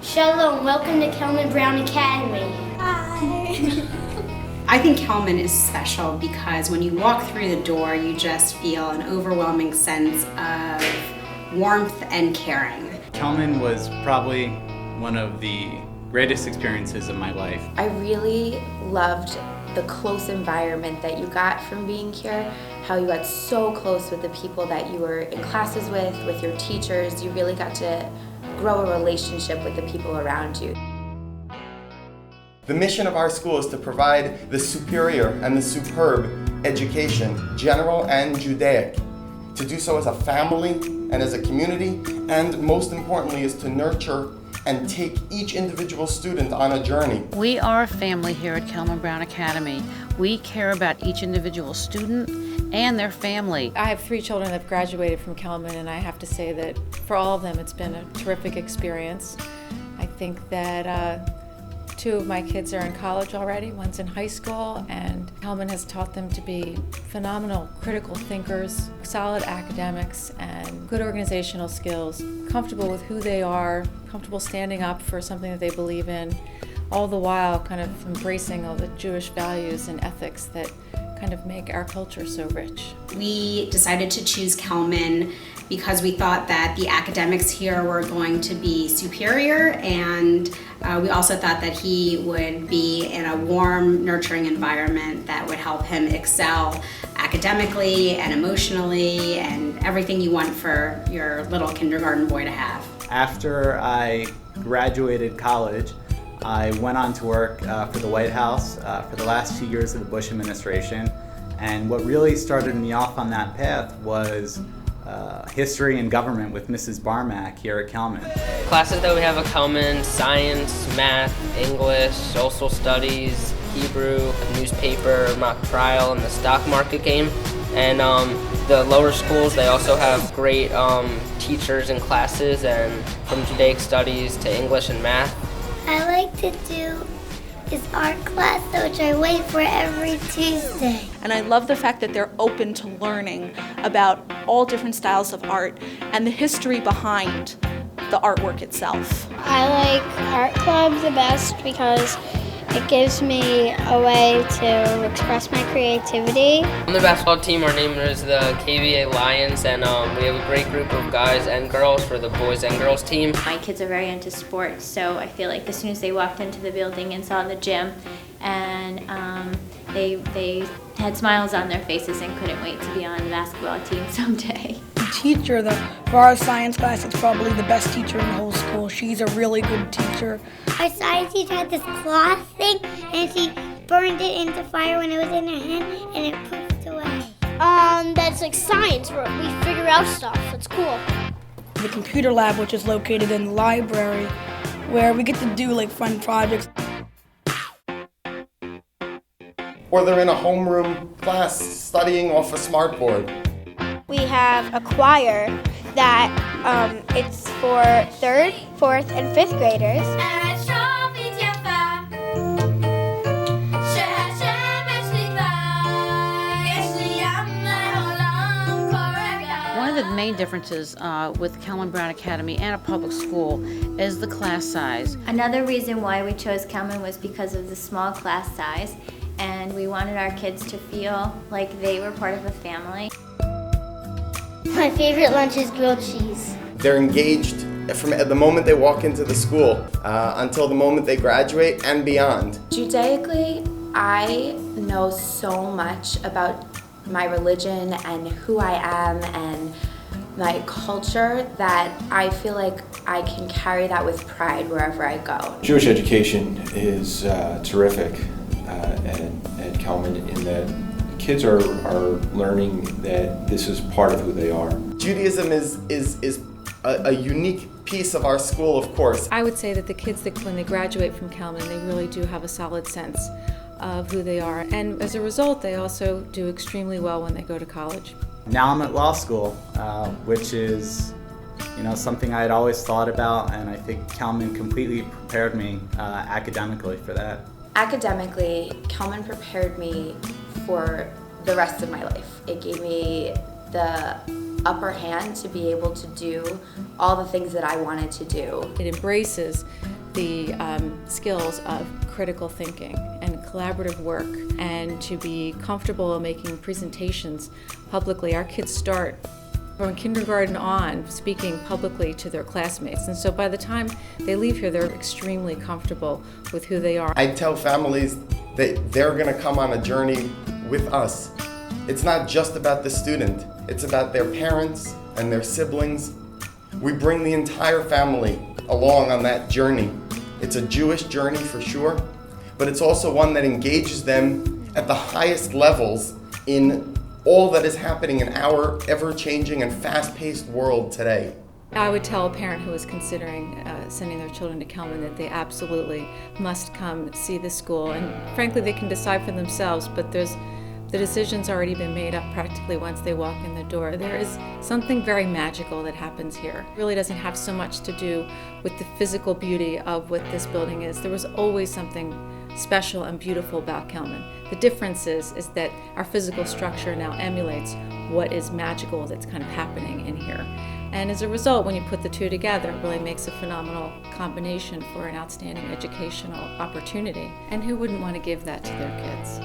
Shalom, welcome to Kellman Brown Academy. Hi. I think Kellman is special because when you walk through the door, you just feel an overwhelming sense of warmth and caring. Kellman was probably one of the greatest experiences of my life. I really loved the close environment that you got from being here, how you got so close with the people that you were in classes with your teachers. You really got to grow a relationship with the people around you. The mission of our school is to provide the superior and the superb education, general and Judaic. To do so as a family and as a community, and most importantly is to nurture and take each individual student on a journey. We are a family here at Kellman Brown Academy. We care about each individual student and their family. I have 3 children that have graduated from Kellman, and I have to say that for all of them it's been a terrific experience. I think that 2 of my kids are in college already, one's in high school, and Kellman has taught them to be phenomenal critical thinkers, solid academics, and good organizational skills, comfortable with who they are, comfortable standing up for something that they believe in, all the while kind of embracing all the Jewish values and ethics that kind of make our culture so rich. We decided to choose Kellman because we thought that the academics here were going to be superior, and we also thought that he would be in a warm, nurturing environment that would help him excel academically and emotionally and everything you want for your little kindergarten boy to have. After I graduated college, I went on to work for the White House for the last 2 years of the Bush administration, and what really started me off on that path was history and government with Mrs. Barmack here at Kellman. Classes that we have at Kellman: science, math, English, social studies, Hebrew, newspaper, mock trial, and the stock market game. And the lower schools, they also have great teachers and classes, and from Judaic studies to English and math. I like to do this art class, which I wait for every Tuesday. And I love the fact that they're open to learning about all different styles of art and the history behind the artwork itself. I like art club the best because it gives me a way to express my creativity. On the basketball team, our name is the KVA Lions, and we have a great group of guys and girls for the boys and girls team. My kids are very into sports, so I feel like as soon as they walked into the building and saw the gym, and they had smiles on their faces and couldn't wait to be on the basketball team someday. Teacher, for our science class, it's probably the best teacher in the whole school. She's a really good teacher. Our science teacher had this cloth thing, and she burned it into fire when it was in her hand, and it poofed away. That's like science, where we figure out stuff. It's cool. The computer lab, which is located in the library, where we get to do like fun projects. Or they're in a homeroom class studying off a smartboard. We have a choir that it's for 3rd, 4th, and 5th graders. One of the main differences with Kellman Brown Academy and a public school is the class size. Another reason why we chose Kellman was because of the small class size, and we wanted our kids to feel like they were part of a family. My favorite lunch is grilled cheese. They're engaged from the moment they walk into the school until the moment they graduate and beyond. Judaically, I know so much about my religion and who I am and my culture that I feel like I can carry that with pride wherever I go. Jewish education is terrific at Kellman in that kids are learning that this is part of who they are. Judaism is a unique piece of our school, of course. I would say that the kids, that when they graduate from Kellman, they really do have a solid sense of who they are. And as a result, they also do extremely well when they go to college. Now I'm at law school, which is something I had always thought about, and I think Kellman completely prepared me academically for that. Academically, Kellman prepared me for the rest of my life. It gave me the upper hand to be able to do all the things that I wanted to do. It embraces the skills of critical thinking and collaborative work, and to be comfortable in making presentations publicly. Our kids start from kindergarten on speaking publicly to their classmates, and so by the time they leave here, they're extremely comfortable with who they are. I tell families that they're going to come on a journey with us. It's not just about the student, it's about their parents and their siblings. We bring the entire family along on that journey. It's a Jewish journey for sure, but it's also one that engages them at the highest levels in all that is happening in our ever-changing and fast-paced world today. I would tell a parent who is considering sending their children to Kellman that they absolutely must come see the school, and frankly they can decide for themselves, but the decision's already been made up practically once they walk in the door. There is something very magical that happens here. It really doesn't have so much to do with the physical beauty of what this building is. There was always something special and beautiful about Kellman. The difference is that our physical structure now emulates what is magical that's kind of happening in here. And as a result, when you put the two together, it really makes a phenomenal combination for an outstanding educational opportunity. And who wouldn't want to give that to their kids?